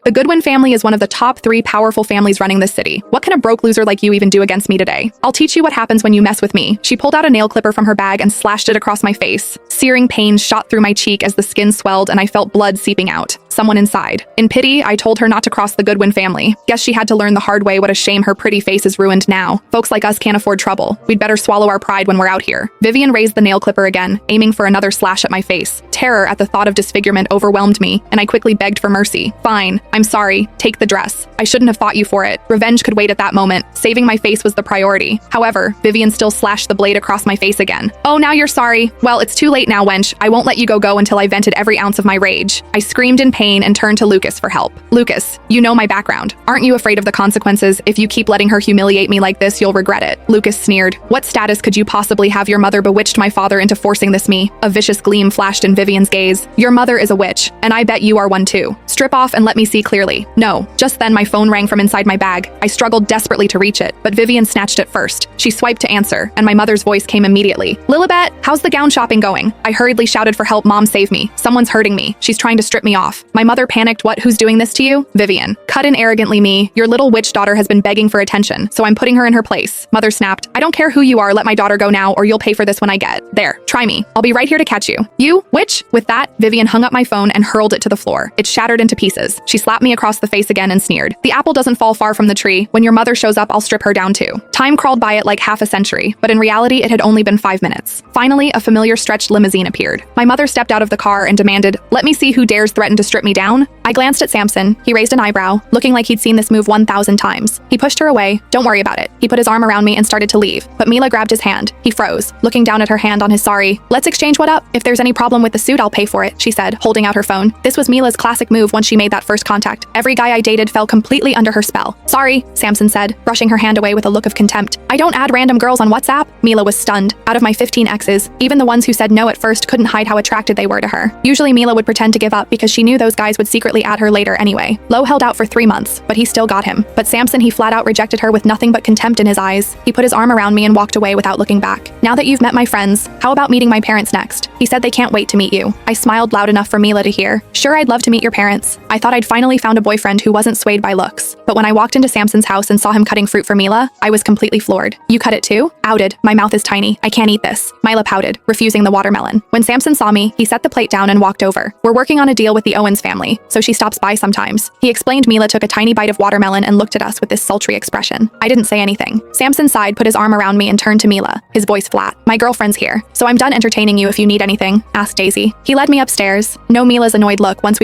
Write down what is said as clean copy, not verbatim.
The Goodwin family is one of the top 3 powerful families running this city. What can a broke loser like you even do against me today? I'll teach you what happens when you mess with me. She pulled out a nail clipper from her bag and slashed it across my face. Searing pain shot through my cheek as the skin swelled and I felt blood seeping out. Someone inside. In pity, I told her not to cross the Goodwin family. Guess she had to learn the hard way what a shame her pretty face is ruined now. Folks like us can't afford trouble. We'd better swallow our pride when we're out here. Vivian raised the nail clipper again, aiming for another slash at my face. Terror at the thought of disfigurement overwhelmed me, and I quickly begged for mercy. Fine, I'm sorry. Take the dress. I shouldn't have fought you for it. Revenge could wait at that moment. Saving my face was the priority. However, Vivian still slashed the blade across my face again. Oh, now you're sorry. Well, it's too late now, wench. I won't let you go until I vented every ounce of my rage. I screamed in pain and turned to Lucas for help. Lucas, you know my background. Aren't you afraid of the consequences? If you keep letting her humiliate me like this, you'll regret it. Lucas sneered. What status could you possibly have? Your mother bewitched my father into forcing this me. A vicious gleam flashed in Vivian's gaze. Your mother is a witch, and I bet you are one too. Strip off and let me see clearly. No. Just then my phone rang from inside my bag. I struggled desperately to reach it, but Vivian snatched it first. She swiped to answer, and my mother's voice came immediately. Lilibet, how's the gown shopping going? I hurriedly shouted for help. Mom, save me. Someone's hurting me. She's trying to strip me off. My mother panicked. What? Who's doing this to you? Vivian. Cut in arrogantly. Me. Your little witch daughter has been begging for attention, so I'm putting her in her place. Mother snapped. I don't care who you are. Let my daughter go now, or you'll pay for this when I get there. Try me. I'll be right here to catch you. You? Witch? With that, Vivian hung up my phone and hurled it to the floor. It shattered into pieces. She slapped me across the face again and sneered. The apple doesn't fall far from the tree. When your mother shows up, I'll strip her down too. Time crawled by it like half a century, but in reality, it had only been 5 minutes. Finally, a familiar stretched limousine appeared. My mother stepped out of the car and demanded, "Let me see who dares threaten to strip me down." I glanced at Samson. He raised an eyebrow, looking like he'd seen this move 1,000 times. He pushed her away. Don't worry about it. He put his arm around me and started to leave, but Mila grabbed his hand. He froze, looking down at her hand on his sorry. Let's exchange what up. If there's any problem with the suit, I'll pay for it, she said, holding out her phone. This was Mila's classic move once she made that first contact. Every guy I dated fell completely under her spell. Sorry, Samson said, brushing her hand away with a look of contempt. I don't add random girls on WhatsApp. Mila was stunned. Out of my 15 exes, even the ones who said no at first couldn't hide how attracted they were to her. Usually Mila would pretend to give up because she knew those guys would secretly add her later anyway. Lo held out for 3 months, but he still got him. But Samson, he flat out rejected her with nothing but contempt in his eyes. He put his arm around me and walked away without looking back. Now that you've met my friends, how about meeting my parents next? He said they can't wait to meet you. I smiled loud enough for Mila to hear. Sure, I'd love to meet your parents. I thought I'd finally found a boyfriend who wasn't swayed by looks. But when I walked into Samson's house and saw him cutting fruit for Mila, I was completely floored. You cut it too? Outed. My mouth is tiny. I can't eat this. Mila pouted, refusing the watermelon. When Samson saw me, he set the plate down and walked over. We're working on a deal with the Owens family, so she stops by sometimes. He explained. Mila took a tiny bite of watermelon and looked at us with this sultry expression. I didn't say anything. Samson sighed, put his arm around me and turned to Mila, his voice flat. My girlfriend's here, so I'm done entertaining you if you need anything, asked Daisy. He led me upstairs. No Mila's annoyed look once we